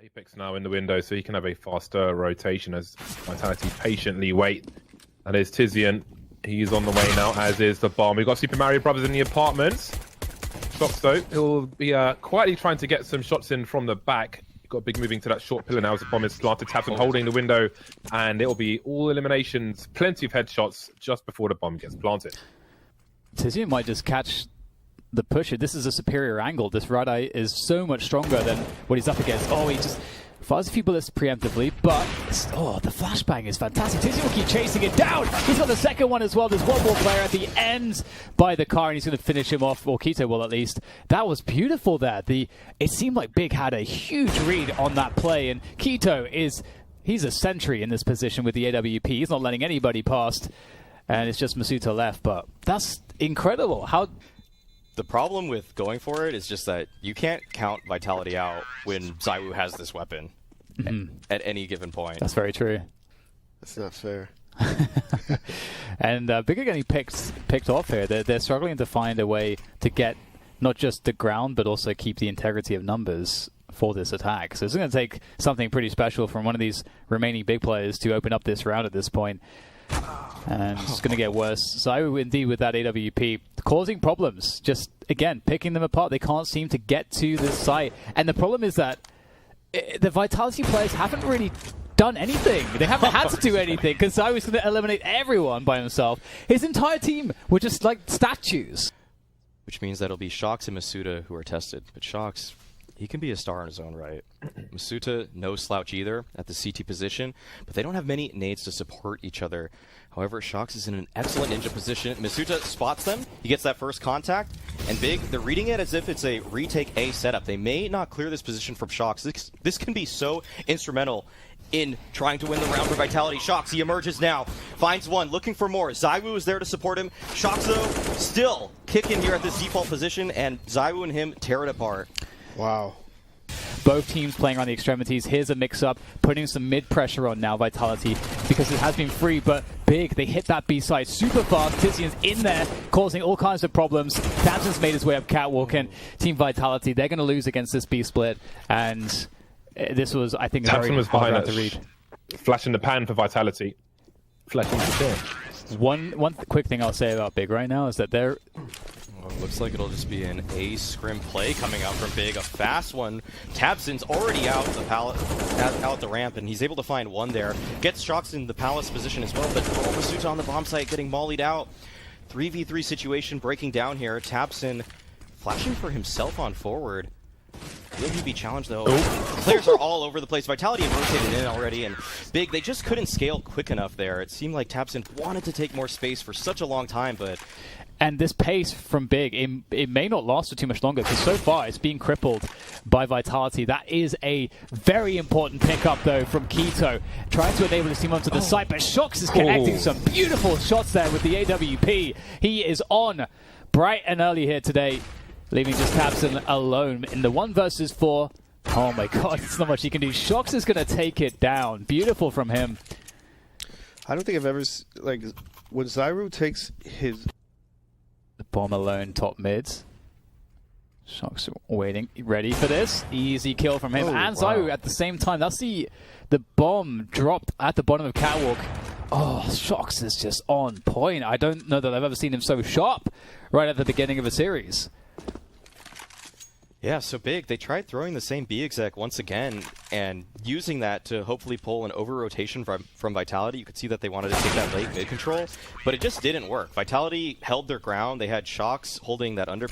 Apex now in the window, so he can have a faster rotation as Vitality patiently wait. And there's Tizian. He's on the way now, as is the bomb. We've got Super Mario Brothers in the apartments. Shox, though, he'll be quietly trying to get some shots in from the back. Got Big moving to that short pillar now as the bomb is planted. Tabson holding the window, and it'll be all eliminations, plenty of headshots just before the bomb gets planted. Tizian might just catch the pusher. This is a superior angle. This red eye is so much stronger than what he's up against. Oh, he just fires a few bullets preemptively, but the flashbang is fantastic. Tizian will keep chasing it down. He's got the second one as well. There's one more player at the end by the car, and he's going to finish him off, or Keto will at least. That was beautiful there. It seemed like Big had a huge read on that play, and Keto he's a sentry in this position with the AWP. He's not letting anybody past, and it's just Masuta left, but that's incredible. The problem with going for it is just that you can't count Vitality out when ZywOo has this weapon at any given point. That's very true. That's not fair. And Big are getting picked off here. They're struggling to find a way to get not just the ground, but also keep the integrity of numbers for this attack. So it's going to take something pretty special from one of these remaining Big players to open up this round at this point. And it's going to get worse. ZywOo indeed with that AWP causing problems. Just, again, picking them apart. They can't seem to get to this site. And the problem is that the Vitality players haven't really done anything. They haven't had to do anything because ZywOo's going to eliminate everyone by himself. His entire team were just like statues. Which means that it'll be shox and Masuta who are tested. But shox, he can be a star in his own right. Masuta, no slouch either at the CT position, but they don't have many nades to support each other. However, shox is in an excellent ninja position. Masuta spots them. He gets that first contact. And Big, they're reading it as if it's a retake A setup. They may not clear this position from shox. This can be so instrumental in trying to win the round for Vitality. shox, he emerges now. Finds one, looking for more. ZywOo is there to support him. shox, though, still kicking here at this default position, and ZywOo and him tear it apart. Wow. Both teams playing on the extremities. Here's a mix-up, putting some mid-pressure on now Vitality because it has been free, but Big, they hit that B-side super fast. Tizian's in there, causing all kinds of problems. Tabson's made his way up catwalk, and Team Vitality, they're going to lose against this B-split, and this was, I think, a very hard round to read. Flash in the pan for Vitality. Flash in the pan. One quick thing I'll say about Big right now is that they're... Well, looks like it'll just be an A scrim play coming out from Big. A fast one. Tabson's already out the ramp, and he's able to find one there. Gets shox in the palace position as well, but Masuta on the bomb site getting mollied out. 3v3 situation breaking down here. Tabson flashing for himself on forward. Will he be challenged though? Players are all over the place. Vitality have rotated in already, and Big, they just couldn't scale quick enough there. It seemed like Tabson wanted to take more space for such a long time, but... And this pace from Big, it may not last for too much longer because so far it's being crippled by Vitality. That is a very important pickup, though, from Keto. Trying to enable his team onto the site, but shox is connecting some beautiful shots there with the AWP. He is on bright and early here today, leaving just Tabson alone in the 1 versus 4. Oh my god, there's not much he can do. shox is going to take it down. Beautiful from him. I don't think I've ever, like, when ZywOo takes his... Bomb alone, top mids. shox waiting, ready for this. Easy kill from him. And ZywOo at the same time. That's the bomb dropped at the bottom of catwalk. Oh, shox is just on point. I don't know that I've ever seen him so sharp right at the beginning of a series. Yeah, so Big, they tried throwing the same B exec once again and using that to hopefully pull an over-rotation from Vitality. You could see that they wanted to take that late mid-control, but it just didn't work. Vitality held their ground. They had shox holding that under...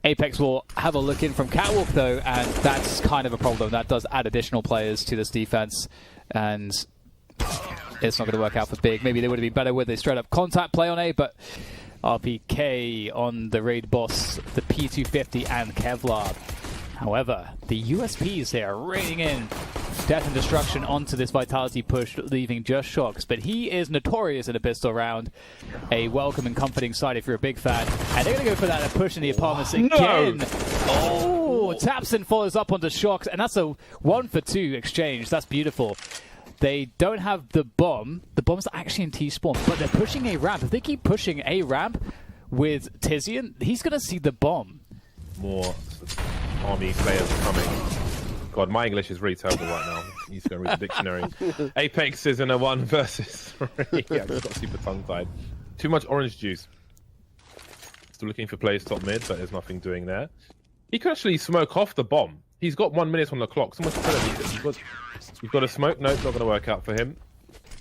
Apex will have a look in from catwalk, though, and that's kind of a problem. That does add additional players to this defense, and it's not going to work out for Big. Maybe they would have been better with a straight-up contact play on A, but... RPK on the raid boss, the P250 and Kevlar. However, the USPs here are raining in death and destruction onto this Vitality push, leaving just shox. But he is notorious in a pistol round. A welcome and comforting sight if you're a Big fan. And they're going to go for that push in the apartments again. Oh, Tabson follows up onto shox, and that's a 1-for-2 exchange. That's beautiful. They don't have the bomb. The bomb's actually in T-spawn, but they're pushing a ramp. If they keep pushing a ramp with Tizian, he's going to see the bomb. More army players coming. God, my English is really terrible right now. I need to go read the dictionary. Apex is in a 1 versus 3. Yeah, I just got super tongue-tied. Too much orange juice. Still looking for players top mid, but there's nothing doing there. He could actually smoke off the bomb. He's got 1 minute on the clock. Someone's telling me you've got a smoke. No, it's not going to work out for him.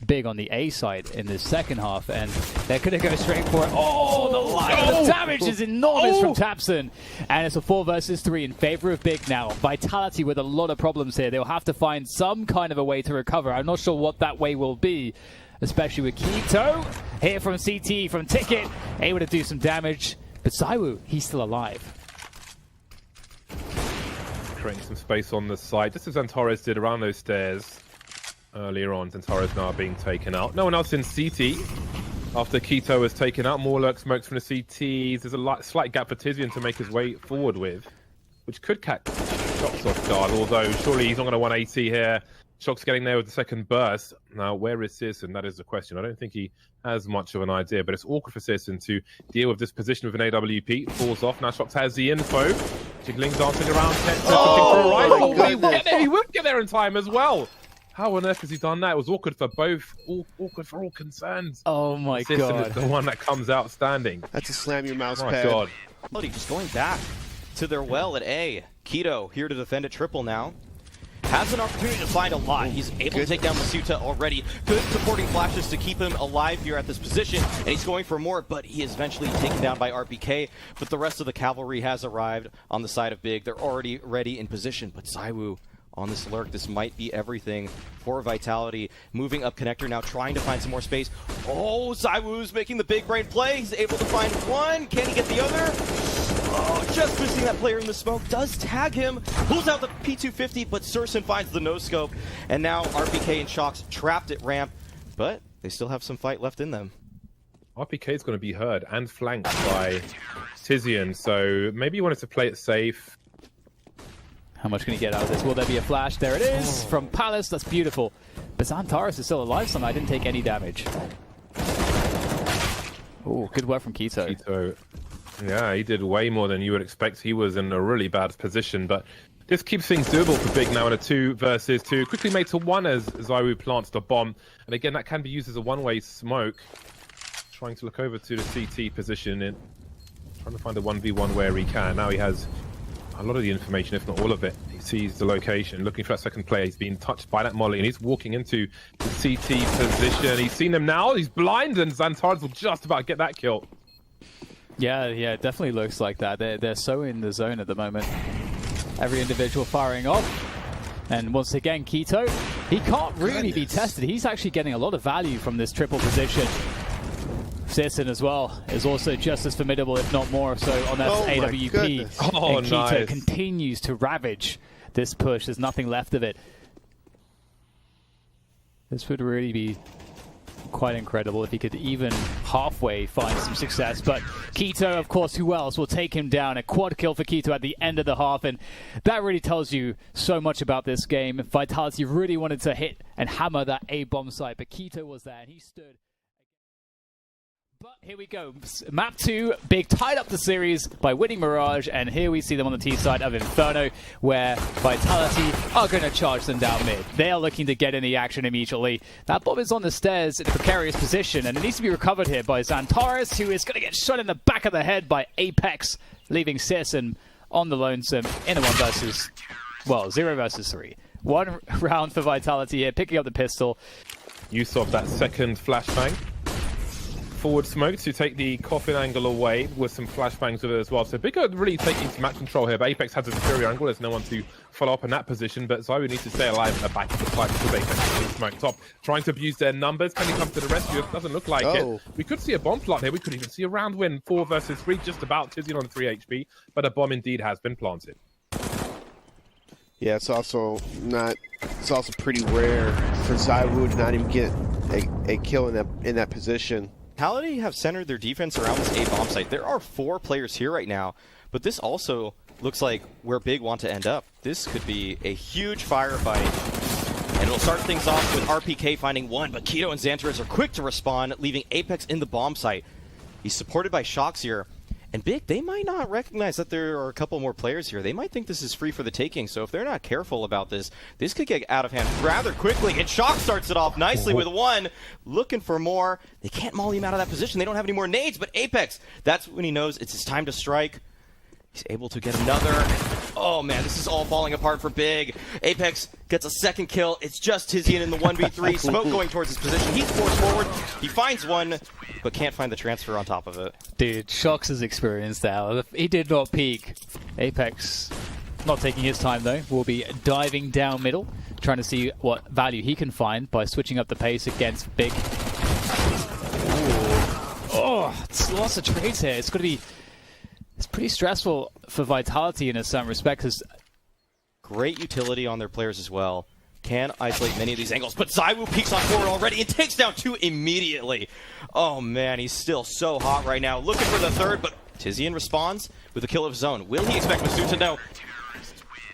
Big on the A side in the second half, and they're going to go straight for it. Oh, the damage is enormous from Tapson, and it's a 4 versus 3 in favor of Big now. Vitality with a lot of problems here. They'll have to find some kind of a way to recover. I'm not sure what that way will be, especially with k1to here from CT, from Ticket, able to do some damage, but ZywOo, he's still alive. Creating some space on the side, just as Antares did around those stairs. Earlier on, Antares now being taken out. No one else in CT. After k1to was taken out, more lurk smokes from the CTs. There's a slight gap for Tizian to make his way forward with, which could catch shox off guard, although surely he's not going to 180 here. shox getting there with the second burst. Now, where is Searson? That is the question. I don't think he has much of an idea, but it's awkward for Searson to deal with this position with an AWP. Falls off. Now shox has the info. Jiggling, dancing around. He won't get there in time as well. How on earth has he done that? It was awkward for both. Awkward for all concerned. Oh my God. Is the one that comes out standing. That's a slam your mouse My pad. God. Just going back to their well at A. k1to here to defend a triple now. Has an opportunity to find a lot. He's able to take down Masuta already. Good supporting flashes to keep him alive here at this position. And he's going for more, but he is eventually taken down by RPK. But the rest of the cavalry has arrived on the side of Big. They're already ready in position. But ZywOo on this lurk, this might be everything for Vitality. Moving up connector now, trying to find some more space. Oh, ZywOo's making the big brain play. He's able to find one. Can he get the other? Oh, just missing that player in the smoke. Does tag him. Pulls out the P250, but Searson finds the no-scope. And now RPK and shox trapped at ramp, but they still have some fight left in them. RPK is going to be heard and flanked by Tizian, so maybe you wanted to play it safe. How much can he get out of this? Will there be a flash? There it is from Palace. That's beautiful. But Antares is still alive somehow. I didn't take any damage. Oh, good work from k1to. k1to, yeah, he did way more than you would expect. He was in a really bad position, but this keeps things doable for Big now in a 2 versus 2. Quickly made to 1 as ZywOo plants the bomb. And again, that can be used as a one-way smoke. Trying to look over to the CT position and trying to find a 1v1 where he can. Now he has a lot of the information, if not all of it. He sees the location, looking for that second player. He's being touched by that molly, and he's walking into the CT position. He's seen them now. He's blind, and Antares will just about get that kill. Yeah, it definitely looks like that. They're so in the zone at the moment. Every individual firing off. And once again, k1to, he can't really be tested. He's actually getting a lot of value from this triple position. Searson as well is also just as formidable, if not more so, on that AWP. Oh, and k1to nice. continues to ravage this push. There's nothing left of it. This would really be quite incredible if he could even halfway find some success. But k1to, of course, who else will take him down? A quad kill for k1to at the end of the half, and that really tells you so much about this game. Vitality really wanted to hit and hammer that A bomb site, but k1to was there and he stood. But here we go. Map 2, Big tied up the series by winning Mirage, and here we see them on the T side of Inferno, where Vitality are going to charge them down mid. They are looking to get in the action immediately. That bomb is on the stairs in a precarious position, and it needs to be recovered here by Antares, who is going to get shot in the back of the head by Apex, leaving Searson on the lonesome in a 0 versus 3. 1 round for Vitality here, picking up the pistol. Use of that second flashbang. Forward smoke to take the coffin angle away with some flashbangs with it as well. So Big are really taking some map control here, but Apex has a superior angle. There's no one to follow up in that position, but ZywOo needs to stay alive at the back of the fight because Apex is smoked top. Trying to abuse their numbers. Can he come to the rescue? It doesn't look like it. We could see a bomb plot here. We could even see a round win. 4 versus 3, just about. Tizian on 3 HP, but a bomb indeed has been planted. Yeah, it's also pretty rare for ZywOo to not even get a kill in that position. Vitality have centered their defense around this A bomb site. There are 4 players here right now, but this also looks like where Big want to end up. This could be a huge firefight, and it'll start things off with RPK finding 1, but k1to and Xantares are quick to respond, leaving Apex in the bomb site. He's supported by shox here, And Big, they might not recognize that there are a couple more players here. They might think this is free for the taking. So if they're not careful about this, this could get out of hand rather quickly. And shox starts it off nicely with one. Looking for more. They can't molly him out of that position. They don't have any more nades. But Apex, that's when he knows it's his time to strike. He's able to get another. Oh man, this is all falling apart for Big. Apex gets a second kill. It's just Tizian in the 1v3. Smoke going towards his position. He's forced forward. He finds one, but can't find the transfer on top of it. Dude, shox has experienced that. He did not peek. Apex, not taking his time though, will be diving down middle, trying to see what value he can find by switching up the pace against Big. Ooh. Oh, it's lots of trades here. It's going to be... It's pretty stressful for Vitality in a certain respect, because great utility on their players as well. Can isolate many of these angles, but ZywOo peeks on forward already and takes down 2 immediately. Oh man, he's still so hot right now. Looking for the third, but Tizian responds with a kill of his own. Will he expect masuta? No,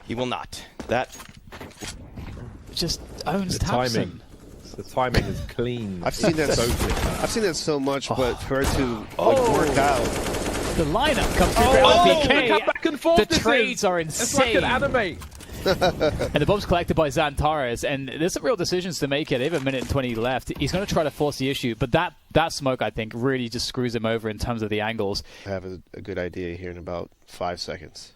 he will not. That just owns the Tapson. timing. The timing is clean. I've seen that so clean. I've seen that so much, but for it to like, work out. The lineup comes through Look LPK. how back and forth The this trades is. are It's like insane. an anime. And the bomb's collected by Xantares, and there's some real decisions to make here. They have a minute and 20 left. He's going to try to force the issue, but that smoke, I think, really just screws him over in terms of the angles. I have a good idea here in about 5 seconds.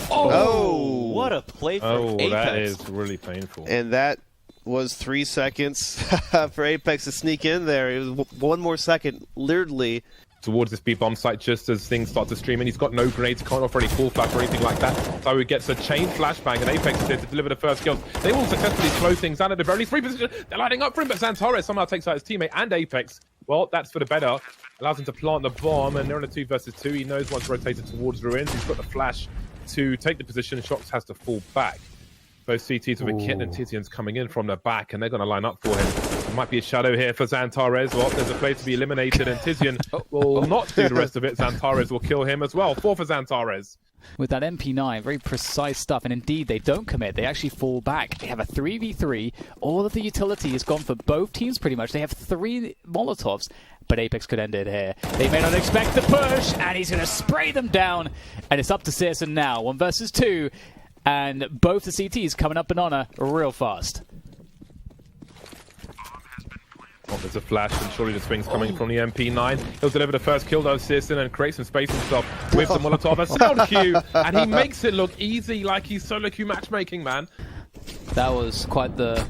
oh, what a play from Apex. That is really painful. And that was 3 seconds for Apex to sneak in there. It was one more second, literally. Towards this B bomb site just as things start to stream, and he's got no grenades, can't offer any full flash or anything like that. So he gets a chain flashbang, and Apex is there to deliver the first kills. They will successfully slow things down at the very least. Free position, they're lining up for him, but Xantares somehow takes out his teammate and Apex. Well, that's for the better. Allows him to plant the bomb, and they're on a 2 versus 2. He knows once rotated towards Ruins, he's got the flash to take the position. shox has to fall back. Both CTs with a kit and Tizian's coming in from the back, and they're going to line up for him. There might be a shadow here for Xantares. Well, there's a play to be eliminated, and Tizian will not do the rest of it. Xantares will kill him as well. 4 for Xantares. With that MP9, very precise stuff, and indeed they don't commit. They actually fall back. They have a 3v3. All of the utility is gone for both teams pretty much. They have 3 Molotovs, but Apex could end it here. They may not expect the push, and he's going to spray them down, and it's up to CSGO now. 1 versus 2. And both the CTs coming up banana real fast. Oh, there's a flash, and surely the swing's coming from the MP9. He'll deliver the first kill, though, Searson, and create some space himself with the Molotov. A sound cue, and he makes it look easy, like he's solo queue matchmaking, man. That was quite the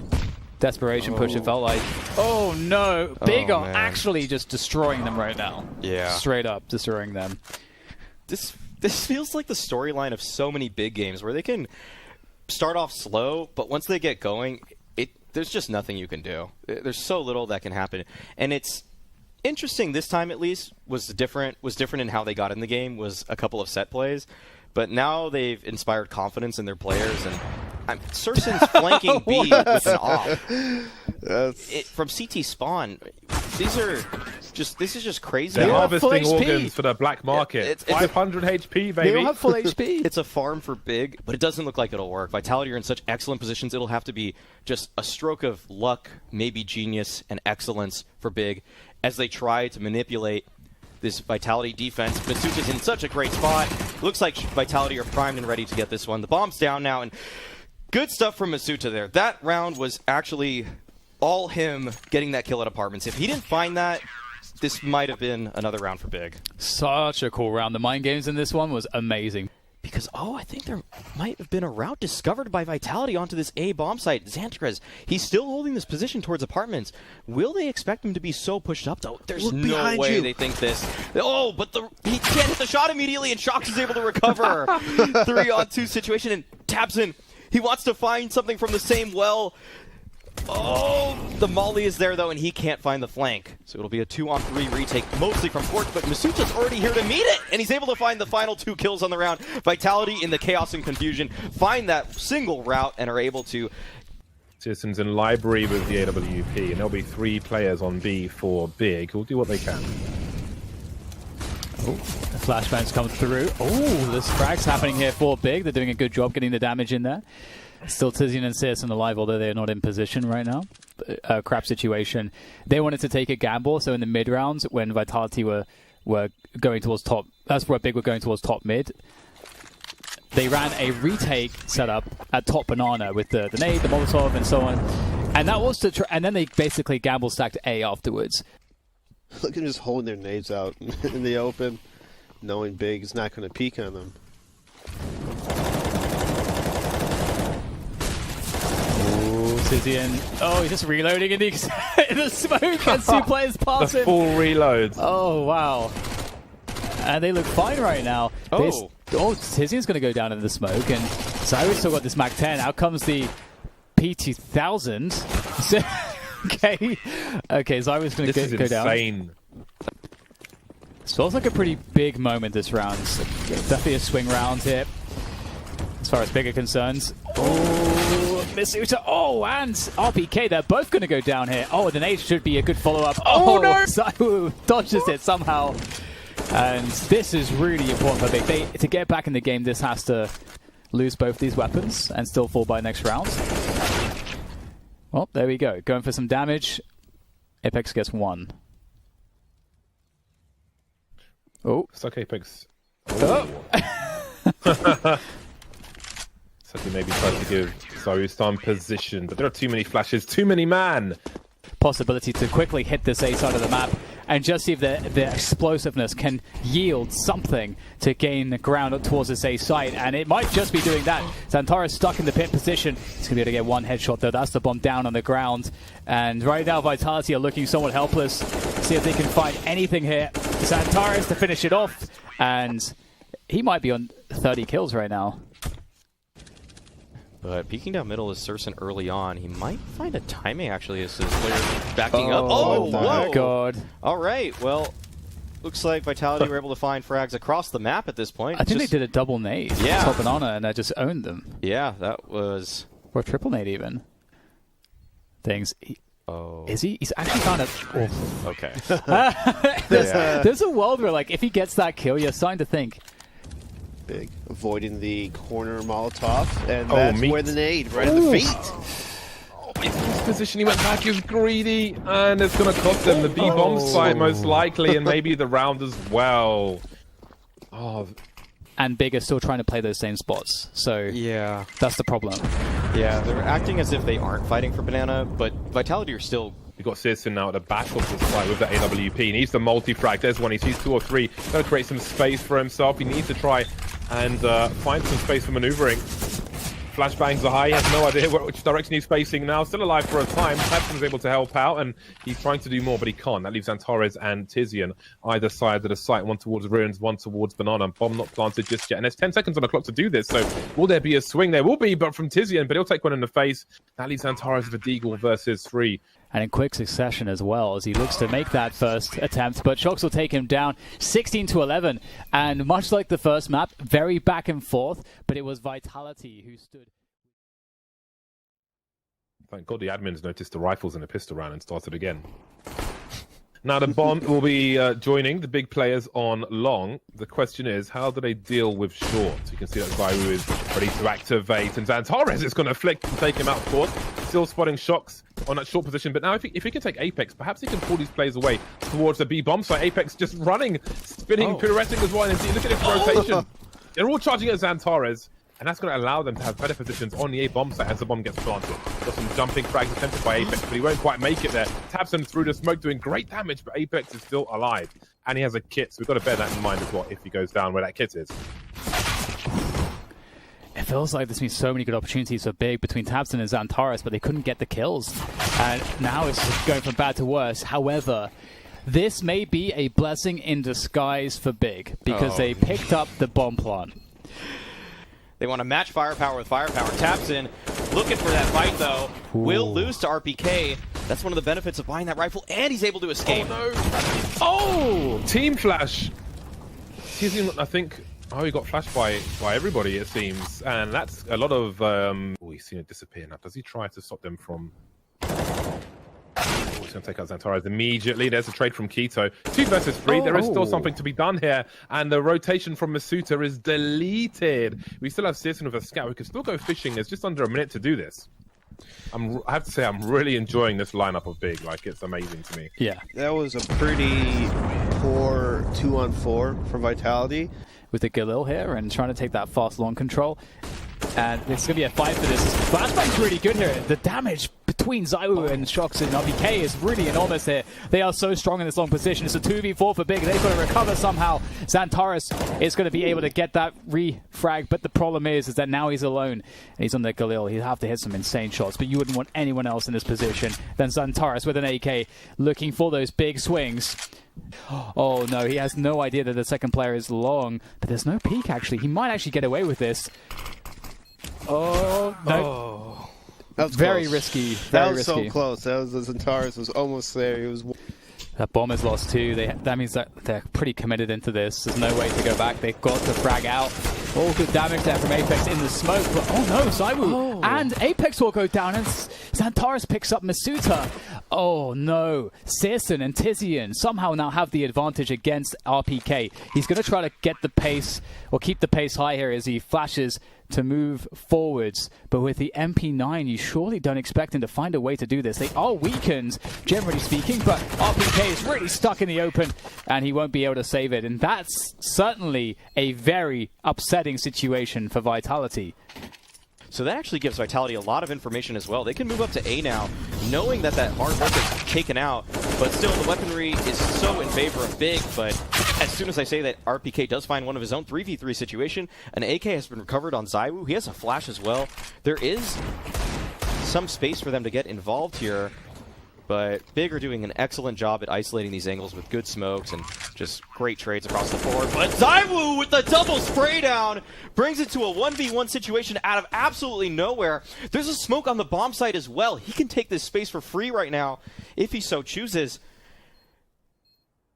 desperation push, it felt like. Oh no, Big are actually just destroying them right now. Yeah. Straight up destroying them. This feels like the storyline of so many big games where they can start off slow, but once they get going, there's just nothing you can do. There's so little that can happen. And it's interesting this time, at least, was different in how they got in the game, was a couple of set plays. But now they've inspired confidence in their players, and Surson's flanking B with an off. From CT spawn, this is just crazy. They're harvesting organs for the black market. It's 500 HP, baby. They don't have full HP. It's a farm for Big, but it doesn't look like it'll work. Vitality are in such excellent positions, it'll have to be just a stroke of luck, maybe genius, and excellence for Big as they try to manipulate this Vitality defense. Masuta's in such a great spot. Looks like Vitality are primed and ready to get this one. The bomb's down now, and good stuff from Masuta there. That round was actually all him getting that kill at Apartments. If he didn't find that, this might have been another round for Big. Such a cool round. The mind games in this one was amazing. Because, I think there might have been a route discovered by Vitality onto this A bomb site. Xantares, he's still holding this position towards Apartments. Will they expect him to be so pushed up, though? There's no way they think this. Oh, but he can't hit the shot immediately, and shox is able to recover. 3-on-2 situation, and Tapson, he wants to find something from the same well. Oh, the molly is there, though, and he can't find the flank. So it'll be a 2-on-3 retake, mostly from Fork, but Masuta's already here to meet it, and he's able to find the final 2 kills on the round. Vitality, in the chaos and confusion, find that single route and are able to... Citizens in library with the AWP, and there'll be 3 players on B for Big who'll do what they can. Oh, the flashbangs come through. Oh, this frag's happening here for Big. They're doing a good job getting the damage in there. Still Tizian and Searson alive, although they're not in position right now. crap situation. They wanted to take a gamble, so in the mid rounds when Vitality were going towards top, that's where Big were going towards top mid. They ran a retake setup at top banana with the nade, the Molotov, and so on, and that was and then they basically gamble stacked A afterwards. Look at them just holding their nades out in the open, knowing Big is not going to peek on them. Tizian, oh, he's just reloading in the smoke as 2 players pass The him. full reloads. Oh, wow. And they look fine right now. Tizian's going to go down in the smoke, and Zyro's still got this Mac 10. Out comes the P2000. Okay, Zyro's going to go down. Insane. This feels like a pretty big moment this round. So definitely a swing round here, as far as bigger concerns. Oh, Misuta. Oh, and RPK. They're both going to go down here. Oh, the nade should be a good follow-up. Oh, no! Zyro dodges it somehow. And this is really important for Big. To get back in the game, this has to lose both these weapons and still fall by next round. Well, there we go. Going for some damage. Apex gets 1. Oh. Stuck Apex. Oh. So he maybe tried to give Zyro position, but there are too many flashes, too many man. Possibility to quickly hit this A side of the map and just see if the explosiveness can yield something to gain the ground up towards this A site, and it might just be doing that. Xantares stuck in the pit position. He's going to be able to get 1 headshot though. That's the bomb down on the ground, and right now Vitality are looking somewhat helpless. See if they can find anything here. Xantares to finish it off, and he might be on 30 kills right now. But peeking down middle is Surson early on. He might find a timing, actually, as his player backing up. Oh, my whoa. God. All right, well, looks like Vitality were able to find frags across the map at this point. I think they did a double nade. Yeah. Top banana, and I just owned them. Yeah, that was... Or a triple nade, even. Things. Oh. Is he? He's actually found a... Oh. Okay. There's a world where, like, if he gets that kill, you're starting to think... Big. Avoiding the corner Molotov, and that's where the nade, right at the feet. Oh, he's in this position, he went back, he was greedy, and it's going to cost them the B-bomb site most likely, and maybe the round as well. Oh. And Big are still trying to play those same spots, so yeah, that's the problem. Yeah, they're acting as if they aren't fighting for Banana, but Vitality are still... We've got Searson now at the back of the site with the AWP. He needs the multi-frag. There's one. He sees 2 or 3. Going to create some space for himself. He needs to try and find some space for maneuvering. Flashbangs are high. He has no idea which direction he's facing now. Still alive for a time. Tapson is able to help out, and he's trying to do more, but he can't. That leaves Xantares and Tizian either side of the site. 1 towards Ruins, 1 towards Banana. Bomb not planted just yet. And there's 10 seconds on the clock to do this, so will there be a swing? There will be, but from Tizian, but he'll take one in the face. That leaves Xantares with a deagle versus 3. And in quick succession as well, as he looks to make that first attempt. But shox will take him down 16-11. And much like the first map, very back and forth, but it was Vitality who stood. Thank God the admins noticed the rifles in the pistol round and started again. Now the bomb will be joining the big players on long. The question is, how do they deal with short? You can see that Zyro is ready to activate, and Xantares is going to flick and take him out of court. Still spotting shox on that short position, but now if he can take Apex, perhaps he can pull these players away towards the B bomb site. Apex just running, spinning, pirouetting as well, and see, look at this rotation. They're all charging at Xantares, and that's going to allow them to have better positions on the A bomb site as the bomb gets planted. Got some jumping frags attempted by Apex, but he won't quite make it there. Taps him through the smoke, doing great damage, but Apex is still alive. And he has a kit, so we've got to bear that in mind as well if he goes down where that kit is. It feels like there's been so many good opportunities for Big between Tabson and Xantares, but they couldn't get the kills. And now it's just going from bad to worse. However, this may be a blessing in disguise for Big, because they picked up the bomb plant. They want to match firepower with firepower. Tabson looking for that fight, though. Ooh. Will lose to RPK. That's one of the benefits of buying that rifle, and he's able to escape. Oh, no. Oh! Team flash! I think... Oh, he got flashed by everybody, it seems. And that's a lot of... Oh, he's seen it disappear now. Does he try to stop them from... He's going to take out Xantares immediately. There's a trade from Keto. 2 versus 3. There is still something to be done here. And the rotation from Masuta is deleted. We still have Searson with a scout. We can still go fishing. There's just under a minute to do this. I have to say, I'm really enjoying this lineup of Big. Like, it's amazing to me. Yeah. That was a pretty poor 2-on-4 for Vitality. With the Galil here and trying to take that fast long control. And it's going to be a fight for this. Flashbang's really good here. The damage between ZywOo and shox and RPK is really enormous here. They are so strong in this long position. It's a 2v4 for Big. They've got to recover somehow. Xantares is going to be able to get that refrag, but the problem is that now he's alone. And he's on the Galil. He'd have to hit some insane shots, but you wouldn't want anyone else in this position than Xantares with an AK looking for those big swings. Oh no, he has no idea that the second player is long, but there's no peek actually. He might actually get away with this. Oh, no. Oh. That was very close. risky. That Very was risky. so close. That was Xantares was almost there. He was. That bomb is lost too. That means that they're pretty committed into this. There's no way to go back. They've got to frag out. All good damage there from Apex in the smoke. But oh no, ZywOo and Apex will go down, and Xantares picks up Masuta. Oh no, Searson and Tizian somehow now have the advantage against RPK. He's going to try to get the pace, or keep the pace high here as he flashes to move forwards, but with the MP9 you surely don't expect him to find a way to do this. They are weakened, generally speaking, but RPK is really stuck in the open and he won't be able to save it, and that's certainly a very upsetting situation for Vitality. So that actually gives Vitality a lot of information as well. They can move up to A now, knowing that hard work is taken out, but still the weaponry is so in favor of Big. But as soon as I say that RPK does find one of his own 3v3 situation, an AK has been recovered on ZywOo. He has a flash as well. There is some space for them to get involved here, but Big are doing an excellent job at isolating these angles with good smokes and just great trades across the board. But ZywOo with the double spray down brings it to a 1v1 situation out of absolutely nowhere. There's a smoke on the bomb site as well. He can take this space for free right now if he so chooses.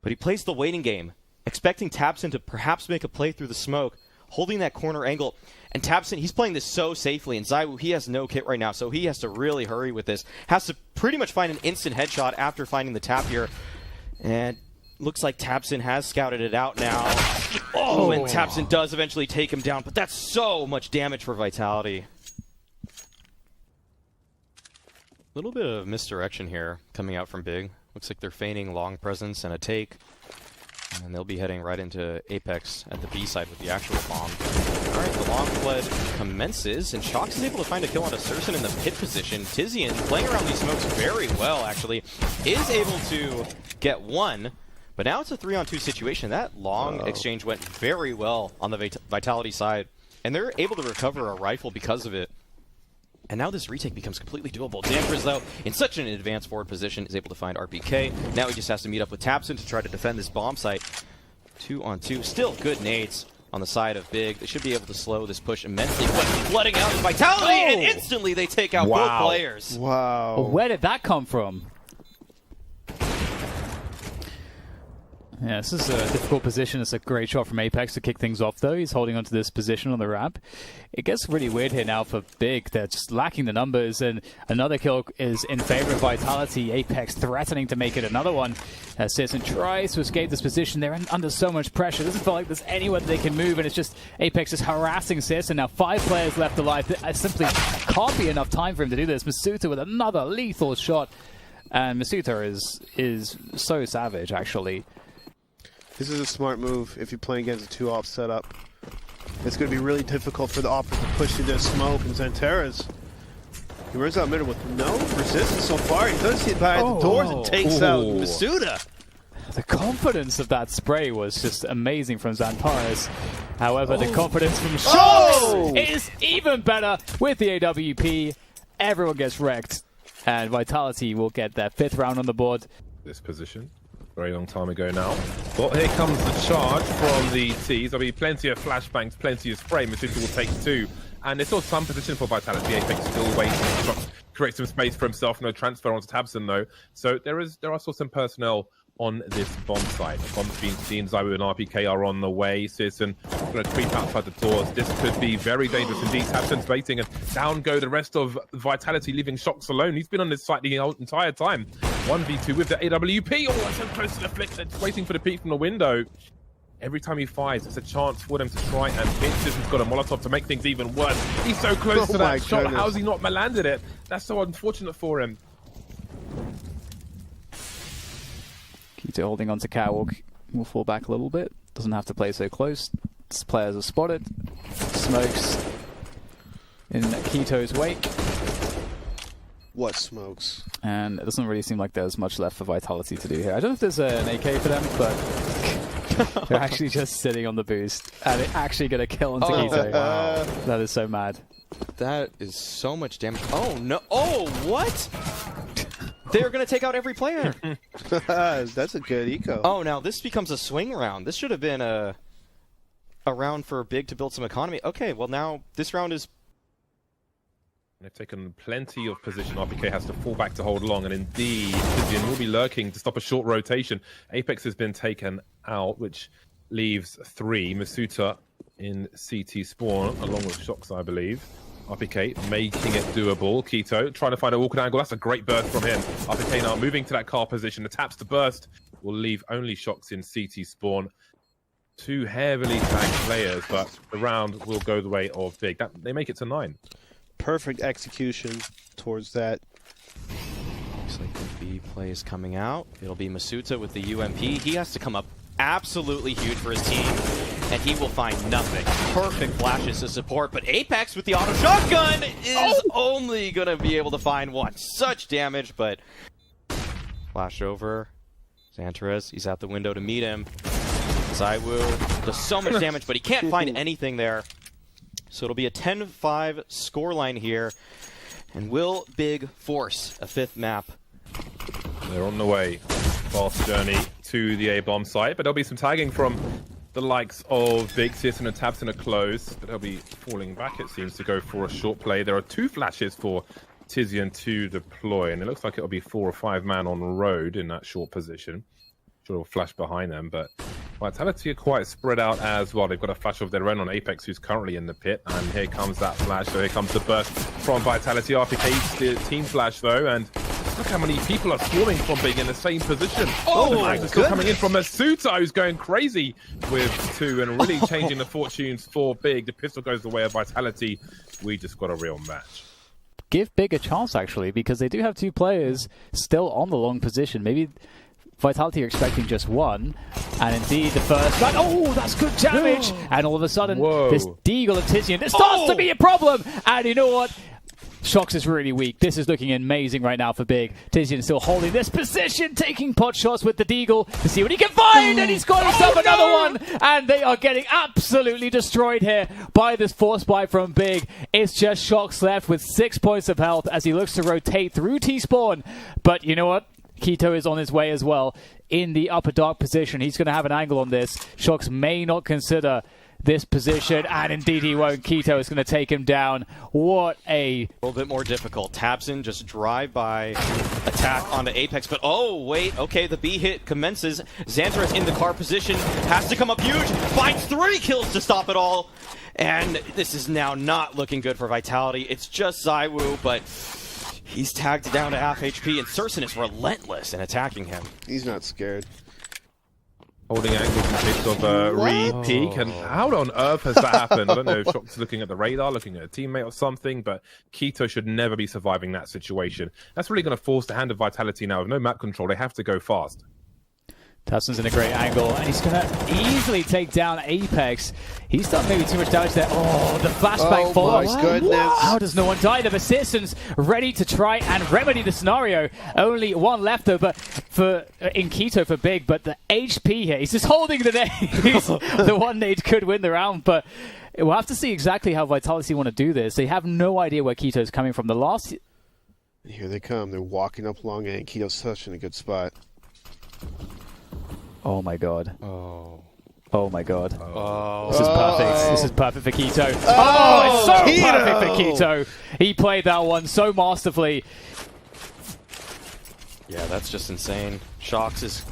But he plays the waiting game, expecting tabseN to perhaps make a play through the smoke, holding that corner angle. And tabseN, he's playing this so safely, and ZywOo, he has no kit right now, so he has to really hurry with this. Has to pretty much find an instant headshot after finding the tap here. And looks like tabseN has scouted it out now. Oh, and tabseN does eventually take him down, but that's so much damage for Vitality. A little bit of misdirection here coming out from Big. Looks like they're feigning long presence and a take. And they'll be heading right into Apex at the B side with the actual bomb. Alright, the long flood commences, and shox is able to find a kill on a Searson in the pit position. Tizian, playing around these smokes very well, actually, is able to get one, but now it's a 3-on-2 situation. That long exchange went very well on the Vitality side, and they're able to recover a rifle because of it. And now this retake becomes completely doable. Danvers, though, in such an advanced forward position, is able to find RPK. Now he just has to meet up with tabseN to try to defend this bomb site. 2-on-2. Still good nades on the side of Big. They should be able to slow this push immensely. But flooding out is Vitality, and instantly they take out both players. Wow. Where did that come from? Yeah, this is a difficult position. It's a great shot from Apex to kick things off, though. He's holding onto this position on the ramp. It gets really weird here now for Big. They're just lacking the numbers, and another kill is in favor of Vitality. Apex threatening to make it another one. As Searson tries to escape this position, they're under so much pressure. It doesn't feel like there's anywhere they can move, and it's just Apex is harassing Searson. Now 5 players left alive. There simply can't be enough time for him to do this. Masuta with another lethal shot, and Masuta is so savage, actually. This is a smart move if you're playing against a 2-op setup. It's going to be really difficult for the opponent to push into smoke, and Xantares, he runs out middle with no resistance so far. He does hit behind the doors and takes out Masuta. The confidence of that spray was just amazing from Xantares. However, the confidence from shox is even better with the AWP. Everyone gets wrecked, and Vitality will get their 5th round on the board. This position. Very long time ago now. Well, here comes the charge from the T's. There'll be plenty of flashbangs, plenty of spray. Masuta will take 2. And there's still some position for Vitality. Apex still waiting to create some space for himself. No transfer onto tabseN, though. So there are still some personnel on this bomb site. The bomb's being seen. ZywOo and RPK are on the way. Searson going to creep outside the doors. This could be very dangerous indeed. tabseN's waiting, and down go the rest of Vitality, leaving shox alone. He's been on this site the entire time. 1v2 with the AWP. Oh, so close to the flick. It's waiting for the peek from the window. Every time he fires, it's a chance for them to try and hit. Searson's got a Molotov to make things even worse. He's so close to that shot. Goodness. How's he not landed it? That's so unfortunate for him. Keto holding on to Catwalk. Will fall back a little bit. Doesn't have to play so close. These players are spotted. Smokes in Keto's wake. What smokes? And it doesn't really seem like there's much left for Vitality to do here. I don't know if there's an AK for them, but they're actually just sitting on the boost. And they're actually going to kill onto Keto. Wow. That is so mad. That is so much damage. Oh, no. Oh, what? They're going to take out every player. That's a good eco. Oh, now this becomes a swing round. This should have been a round for Big to build some economy. Okay, well now this round is... They've taken plenty of position. RPK has to fall back to hold long, and indeed, Tizian will be lurking to stop a short rotation. Apex has been taken out, which leaves 3. Masuta in CT spawn, along with shox, I believe. RPK making it doable. Keto trying to find a walking angle. That's a great burst from him. RPK now moving to that car position. The taps to burst will leave only shox in CT spawn. 2 heavily tagged players, but the round will go the way of Big. They make it to 9. Perfect execution towards that. Looks like the B play is coming out. It'll be Masuta with the UMP. He has to come up absolutely huge for his team, and he will find nothing. Perfect flashes to support, but Apex with the auto shotgun is only going to be able to find one. Such damage, but flash over. Xantares, he's at the window to meet him. Zaiwu does so much damage, but he can't find anything there. So it'll be a 10-5 scoreline here. And will Big force a 5th map? They're on the way. Fast journey to the A-bomb site, but there'll be some tagging from the likes of Big. Sisson and Tabson are close, but they'll be falling back, it seems, to go for a short play. There are 2 flashes for Tizian to deploy, and it looks like it'll be 4 or 5 man on road in that short position. Sure, will flash behind them, but Vitality are quite spread out as well. They've got a flash of their own on Apex, who's currently in the pit, and here comes that flash. So here comes the burst from Vitality. RPK the team flash though, and look how many people are swarming from Big in the same position. Oh, the flags are still coming in from Masuta, who's going crazy with 2 and really changing the fortunes for Big. The pistol goes the way of Vitality. We just got a real match. Give Big a chance, actually, because they do have 2 players still on the long position. Maybe Vitality are expecting just 1, and indeed the first strike. Oh, that's good damage! And all of a sudden, this Deagle of Tizian, this starts to be a problem! And you know what? shox is really weak. This is looking amazing right now for Big. Tizian still holding this position, taking pot shots with the Deagle to see what he can find, and he's got himself another one! And they are getting absolutely destroyed here by this force buy from Big. It's just shox left with 6 points of health as he looks to rotate through T-spawn. But you know what? Keto is on his way as well in the upper dark position. He's going to have an angle on this. shox may not consider this position, and indeed he won't. Keto is going to take him down. What a little bit more difficult. Tabson just drive-by attack onto Apex, but oh, wait, okay, the B hit commences. Xantares in the car position, has to come up huge, finds 3 kills to stop it all, and this is now not looking good for Vitality. It's just Zaiwu, but he's tagged down to half HP, and Surson is relentless in attacking him. He's not scared. Holding angles in case of re-peak, and how on earth has that happened? I don't know if shox is looking at the radar, looking at a teammate or something, but Keto should never be surviving that situation. That's really going to force the hand of Vitality now. With no map control, they have to go fast. Tabson's in a great angle, and he's going to easily take down Apex. He's done maybe too much damage there. Oh, the flashbang follow. Oh my goodness. How does no one die? The Assistants ready to try and remedy the scenario. Only 1 left though, but in Keto for Big, but the HP here, he's just holding the nades. The 1 nade could win the round, but we'll have to see exactly how Vitality want to do this. They have no idea where Keto is coming from. The last... Here they come. They're walking up long, and Keto's such in a good spot. Oh my god. Oh. Oh my god. Oh. This is perfect. This is perfect for Keto. Oh, it's so perfect for Keto. He played that one so masterfully. Yeah, that's just insane. shox is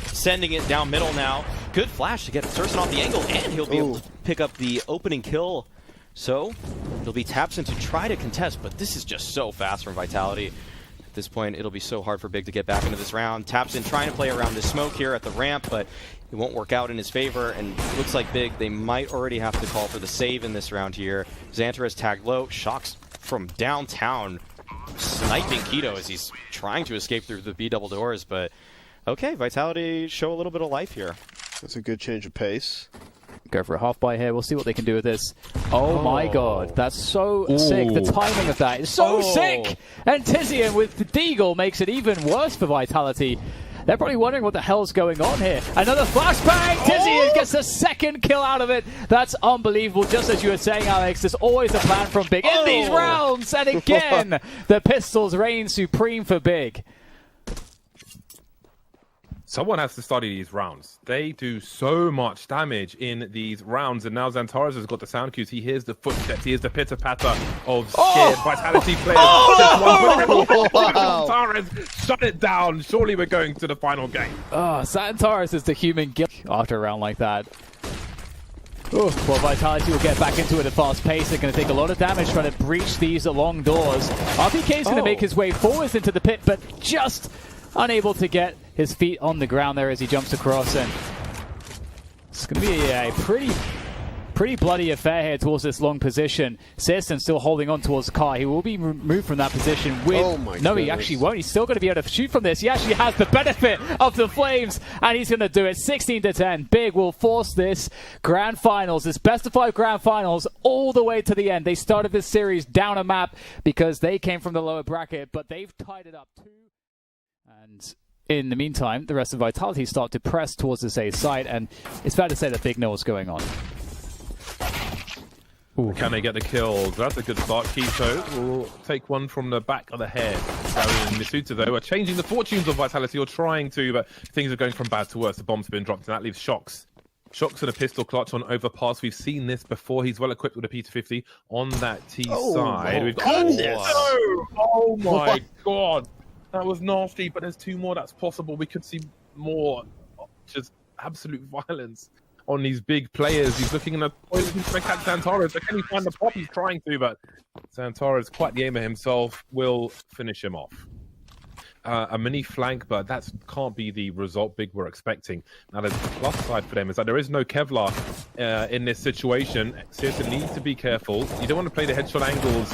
sending it down middle now. Good flash to get Surson off the angle, and he'll be able to pick up the opening kill. So, it'll be Tabson to try to contest, but this is just so fast from Vitality. At this point, it'll be so hard for Big to get back into this round. Tabson trying to play around the smoke here at the ramp, but it won't work out in his favor, and it looks like Big, they might already have to call for the save in this round here. Xantares tagged low. shox from downtown sniping Keto as he's trying to escape through the B double doors, but okay, Vitality show a little bit of life here. That's a good change of pace. Go for a half buy here. We'll see what they can do with this. Oh my god, that's so sick. The timing of that is so sick. And Tizian with the Deagle makes it even worse for Vitality. They're probably wondering what the hell's going on here. Another flashbang! Tizian gets the second kill out of it. That's unbelievable. Just as you were saying, Alex, there's always a plan from Big in these rounds. And again, the pistols reign supreme for Big. Someone has to study these rounds. They do so much damage in these rounds, and now Xantares has got the sound cues. He hears the footsteps. He hears the pitter-patter of scared Vitality players. Xantares, shut it down. Surely we're going to the final game. Xantares is the human guilt after a round like that. Well, Vitality will get back into it at a fast pace. They're going to take a lot of damage trying to breach these long doors. RPK is going to make his way forwards into the pit, but just unable to get his feet on the ground there as he jumps across, and it's going to be a pretty bloody affair here towards this long position. Searson still holding on towards the car. He will be removed from that position with... No, he actually won't. He's still going to be able to shoot from this. He actually has the benefit of the flames, and he's going to do it. 16-10. Big will force this grand finals, this best of 5 grand finals, all the way to the end. They started this series down a map because they came from the lower bracket, but they've tied it up 2. And in the meantime, the rest of Vitality start to press towards this A side, and it's fair to say that Big know what's going on. Ooh. Can they get the kills? That's a good start. Keto will take one from the back of the head. Gary and Masuta, though, are changing the fortunes of Vitality, or trying to, but things are going from bad to worse. The bomb's been dropped, and that leaves shox. Shox and a pistol clutch on overpass. We've seen this before. He's well equipped with a P250 on that T side. We've got... Oh my god. That was nasty, but there's 2 more that's possible. We could see more just absolute violence on these big players. He's looking in the point. He's going to catch Xantares. Can he find the pop? He's trying to, but Xantares, quite the aimer himself, will finish him off. A mini flank, but that can't be the result Big were expecting. Now, there's the plus side for them is that there is no Kevlar in this situation. Searson needs to be careful. You don't want to play the headshot angles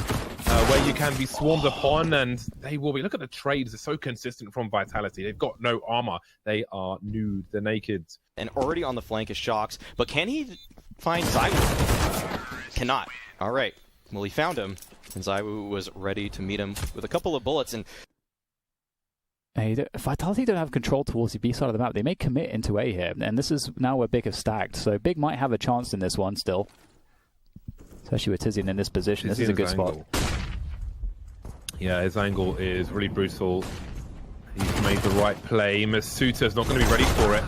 where you can be swarmed upon, and they will be. Look at the trades; they're so consistent from Vitality. They've got no armor. They are nude. They're naked. And already on the flank is shox, but can he find ZywOo? Cannot. All right. Well, he found him, and ZywOo was ready to meet him with a couple of bullets. And Vitality don't have control towards the B side of the map. They may commit into A here, and this is now where Big have stacked. So Big might have a chance in this one still, especially with Tizian in this position. This is a good spot. Yeah, his angle is really brutal. He's made the right play. Masuta's not going to be ready for it.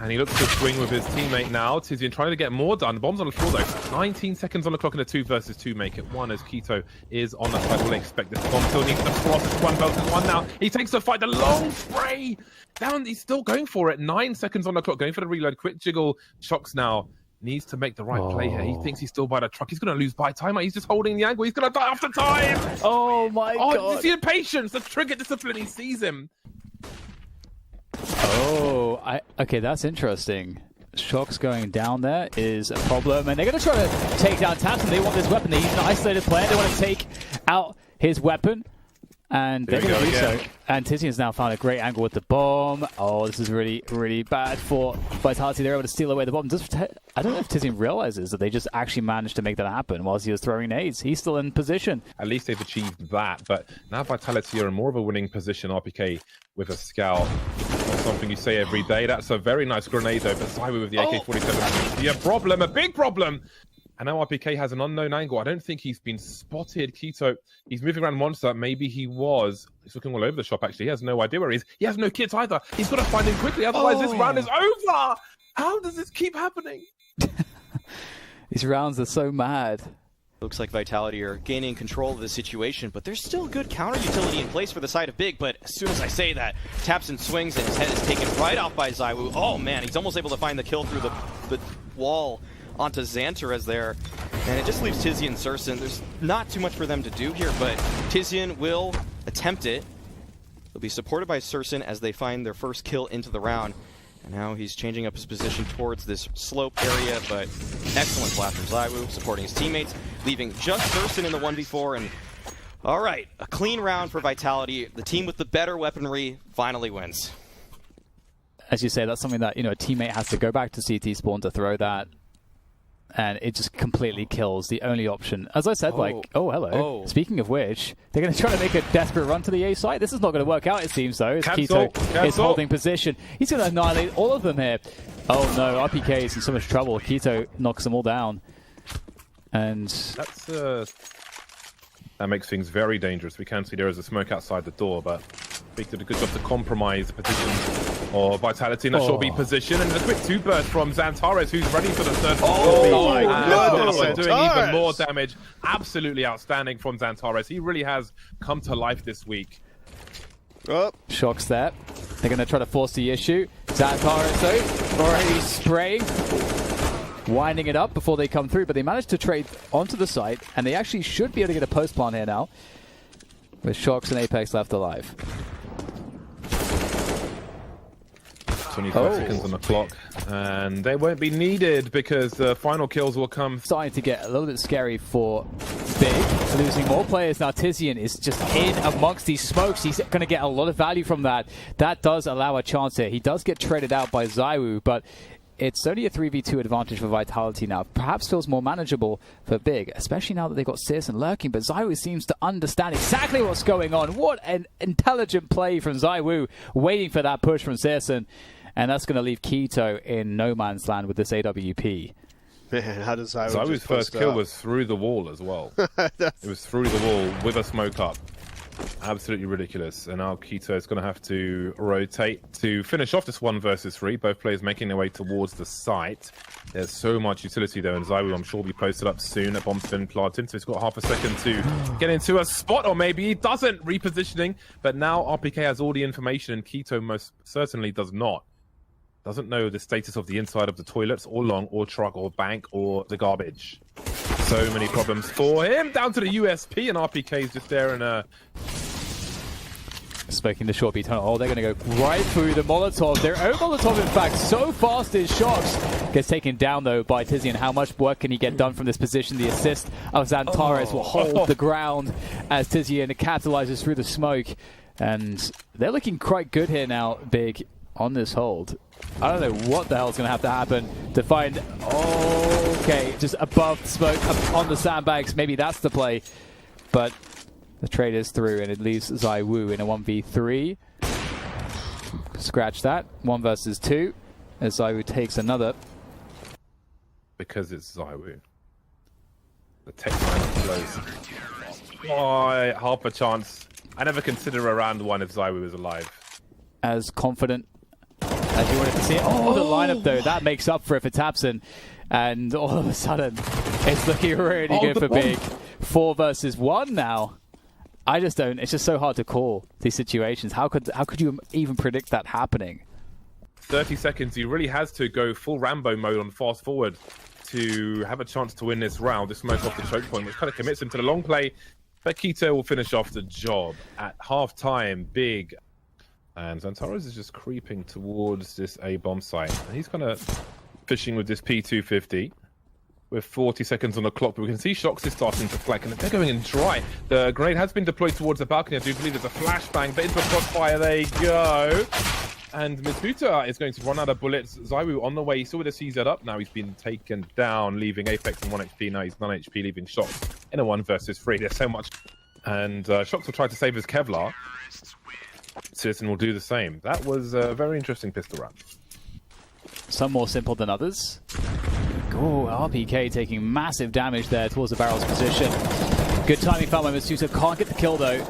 And he looks to swing with his teammate now. Tizian trying to get more done. The bomb's on the floor though. 19 seconds on the clock in a 2 versus 2 make it 1 as Keto is on that side. We'll expect this bomb still needs to cross. It's 1 versus 1 now. He takes the fight. The long spray down. He's still going for it. 9 seconds on the clock. Going for the reload. Quick jiggle. Shox now needs to make the right play here. He thinks he's still by the truck. He's going to lose by time. He's just holding the angle. He's going to die after time. Oh my god. You see the patience, the trigger discipline. He sees him. Okay, that's interesting. Shox going down there is a problem, and they're going to try to take down Tapson. They want this weapon. They use an isolated player. They want to take out his weapon, and they're going to do so. And Tizian's now found a great angle with the bomb. Oh, this is really, really bad for Vitality. They're able to steal away the bomb. I don't know if Tizian realizes that they just actually managed to make that happen whilst he was throwing nades. He's still in position. At least they've achieved that, but now Vitality are in more of a winning position. RPK with a scout. That's something you say every day. That's a very nice grenade though, but ZywOo with the AK-47. Yeah, problem, a big problem. And now RPK has an unknown angle. I don't think he's been spotted. Keto, he's moving around Monster. Maybe he was. He's looking all over the shop, actually. He has no idea where he is. He has no kits either. He's got to find him quickly. Otherwise, this round is over. How does this keep happening? These rounds are so mad. Looks like Vitality are gaining control of the situation, but there's still good counter utility in place for the side of Big. But as soon as I say that, Tapson swings and his head is taken right off by ZywOo. Oh man, he's almost able to find the kill through the wall onto Xantares there. And it just leaves Tizian and Searson. There's not too much for them to do here, but Tizian will attempt it. He'll be supported by Searson as they find their first kill into the round. And now he's changing up his position towards this slope area, but excellent blast from ZywOo, supporting his teammates, leaving just Searson in the 1v4, and All right, a clean round for Vitality. The team with the better weaponry finally wins. As you say, that's something that, you know, a teammate has to go back to CT spawn to throw that. And it just completely kills the only option. As I said, hello. Speaking of which, they're going to try to make a desperate run to the A site. This is not going to work out, it seems, though. As Keto is holding position. He's going to annihilate all of them here. Oh, no. RPK is in so much trouble. Keto knocks them all down. And that's that makes things very dangerous. We can see there is a smoke outside the door, but Big did a good job to compromise the position of Vitality in a short B position. And a quick two-burst from Xantares, who's ready for the third. Oh my goodness! Doing even more damage. Absolutely outstanding from Xantares. He really has come to life this week. shox there. They're going to try to force the issue. Xantares, though, already spraying. Winding it up before they come through, but they managed to trade onto the site, and they actually should be able to get a post plant here now, with shox and Apex left alive. 25 seconds on the clock, and they won't be needed because the final kills will come. Starting to get a little bit scary for Big, losing more players now. Tizian is just in amongst these smokes. He's going to get a lot of value from that. That does allow a chance here. He does get traded out by ZywOo, but it's only a 3v2 advantage for Vitality now. Perhaps feels more manageable for Big, especially now that they've got Searson lurking. But ZywOo seems to understand exactly what's going on. What an intelligent play from ZywOo, waiting for that push from Searson. And that's going to leave Keto in no man's land with this AWP. Man, how does ZywOo ZywOo's first kill was through the wall as well. It was through the wall with a smoke up. Absolutely ridiculous. And now Keto is going to have to rotate to finish off this 1 versus 3. Both players making their way towards the site. There's so much utility there, and ZywOo, I'm sure, will be posted up soon. A bomb's been planted, so he's got half a second to get into a spot, or maybe he doesn't. Repositioning, but now RPK has all the information, and Keto most certainly does not. Doesn't know the status of the inside of the toilets, or long, or truck, or bank, or the garbage. So many problems for him. Down to the USP, and RPK is just there in a... Smoking the short B tunnel. Oh, they're going to go right through the Molotov. Their own Molotov, in fact, so fast is shox. Gets taken down, though, by Tizian. How much work can he get done from this position? The assist of Xantares will hold the ground as Tizian capitalizes through the smoke. And they're looking quite good here now, Big, on this hold. I don't know what the hell's going to have to happen to find... Okay, just above smoke, up on the sandbags. Maybe that's the play. But the trade is through, and it leaves ZywOo in a 1v3. Scratch that. 1 versus 2. As ZywOo takes another. Because it's ZywOo. The tech line close. Oh, half a chance. I never consider a round 1 if ZywOo is alive. As confident as you wanted to see it. Oh, the lineup, though, that makes up for it for Tapson. And all of a sudden, it's looking really good for Big. 4 versus 1 now. I just don't. It's just so hard to call these situations. How could you even predict that happening? 30 seconds. He really has to go full Rambo mode on fast forward to have a chance to win this round. This smoke off the choke point, which kind of commits him to the long play. But Keto will finish off the job at half-time. Big. And Xantares is just creeping towards this A-bomb site. And he's kind of fishing with this P250. With 40 seconds on the clock, but we can see shox is starting to flag, and they're going in dry. The grenade has been deployed towards the balcony. I do believe there's a flashbang, but into a crossfire they go. And Mizbuta is going to run out of bullets. ZywOo on the way, still with the CZ up. Now he's been taken down, leaving Apex on 1 HP. Now he's 9 HP, leaving shox in a 1 versus 3. There's so much. And shox will try to save his Kevlar. Citizen will do the same. That was a very interesting pistol round. Some more simple than others. Oh, RPK taking massive damage there towards the barrel's position. Good timing found by Masuta. Can't get the kill, though.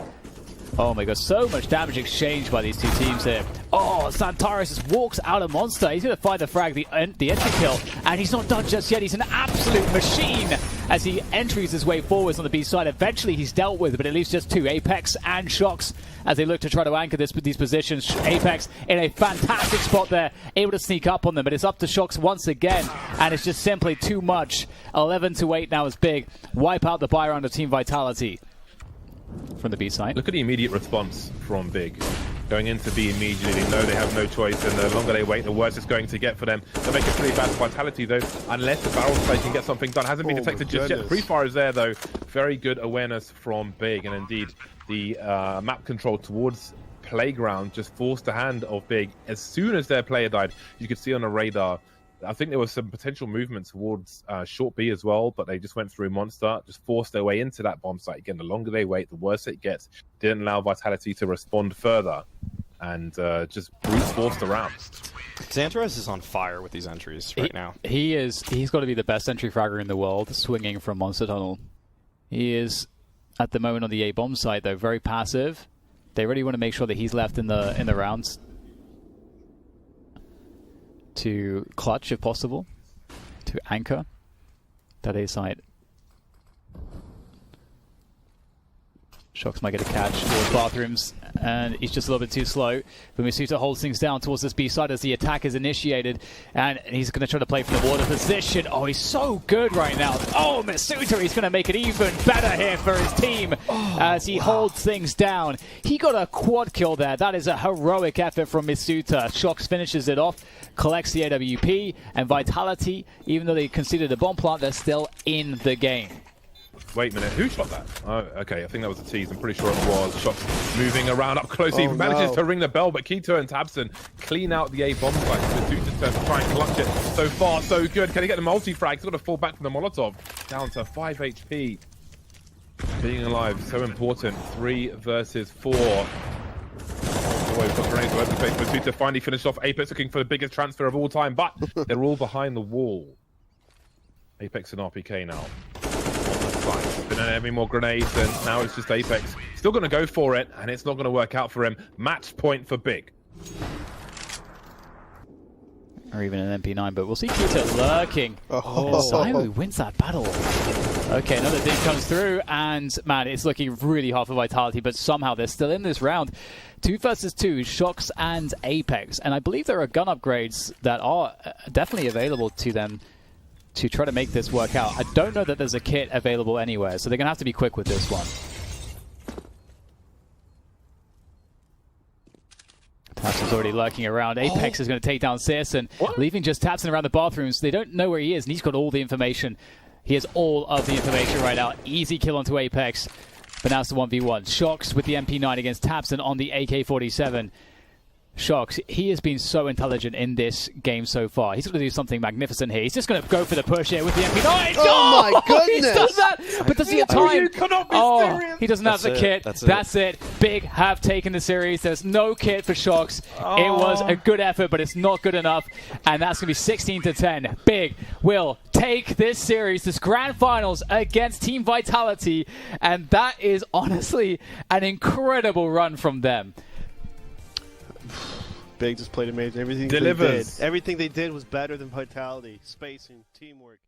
Oh my god, so much damage exchanged by these two teams here. Oh, Xantares just walks out a monster. He's going to find the frag, the entry kill, and he's not done just yet. He's an absolute machine as he entries his way forwards on the B side. Eventually he's dealt with, but it leaves just 2, Apex and shox, as they look to try to anchor these positions. Apex in a fantastic spot there, able to sneak up on them, but it's up to shox once again, and it's just simply too much. 11-8 now is Big. Wipe out the buyer under Team Vitality. From the B side. Look at the immediate response from Big. going into B immediately. They know they have no choice, and the longer they wait, the worse it's going to get for them. They'll make it pretty bad for Vitality, though, unless the barrel play can get something done. Hasn't been detected just yet. Free fire is there, though. Very good awareness from Big, and indeed, the map control towards Playground just forced the hand of Big. As soon as their player died, you could see on the radar, I think there was some potential movement towards short B as well, but they just went through Monster, just forced their way into that bomb site. Again, the longer they wait, the worse it gets. Didn't allow Vitality to respond further, and just brute forced around. Xantares is on fire with these entries right now. He's got to be the best entry fragger in the world, swinging from Monster Tunnel. He is, at the moment on the A bomb site, though, very passive. They really want to make sure that he's left in the rounds to clutch, if possible, to anchor that A site. shox might get a catch towards bathrooms, and he's just a little bit too slow. But masuta holds things down towards this B side as the attack is initiated, and he's going to try to play from the water position. Oh, he's so good right now. Oh, masuta, he's going to make it even better here for his team as he holds things down. He got a quad kill there. That is a heroic effort from masuta. shox finishes it off, collects the AWP, and Vitality, even though they conceded a bomb plant, they're still in the game. Wait a minute, who shot that? Oh, okay, I think that was a tease. I'm pretty sure it was. shox moving around up close. He manages to ring the bell, but Keto and Tabson clean out the A bomb site. masuta to try and clutch it. So far, so good. Can he get the multi-frag? He's got to fall back from the Molotov. Down to 5 HP. Being alive, so important. 3 versus 4. Oh, we've got grenades all over the place. masuta finally finished off Apex, looking for the biggest transfer of all time, but they're all behind the wall. Apex and RPK now. Been having more grenades, and now it's just Apex. Still going to go for it, and it's not going to work out for him. Match point for Big. Or even an MP9, but we'll see Keto lurking. Zywoo wins that battle. Okay, another dig comes through, and man, it's looking really hard for Vitality, but somehow they're still in this round. 2 versus 2, shox and Apex, and I believe there are gun upgrades that are definitely available to them to try to make this work out. I don't know that there's a kit available anywhere, so they're going to have to be quick with this one. Tabson's already lurking around. Apex is going to take down Searson, leaving just Tabson around the bathrooms. They don't know where he is, and he's got all the information. He has all of the information right now. Easy kill onto Apex, but now it's the 1v1. shox with the MP9 against Tabson on the AK-47. shox, he has been so intelligent in this game so far. He's going to do something magnificent here. He's just going to go for the push here with the MP9. Oh my goodness! He's done that! But does he have time? You cannot be serious. He doesn't have the kit. That's it. Big have taken the series. There's no kit for shox. It was a good effort, but it's not good enough. And that's going to be 16-10. Big will take this series, this grand finals against Team Vitality. And that is honestly an incredible run from them. Big just played amazing. Everything Delivers. Everything they did was better than Vitality. Spacing, teamwork.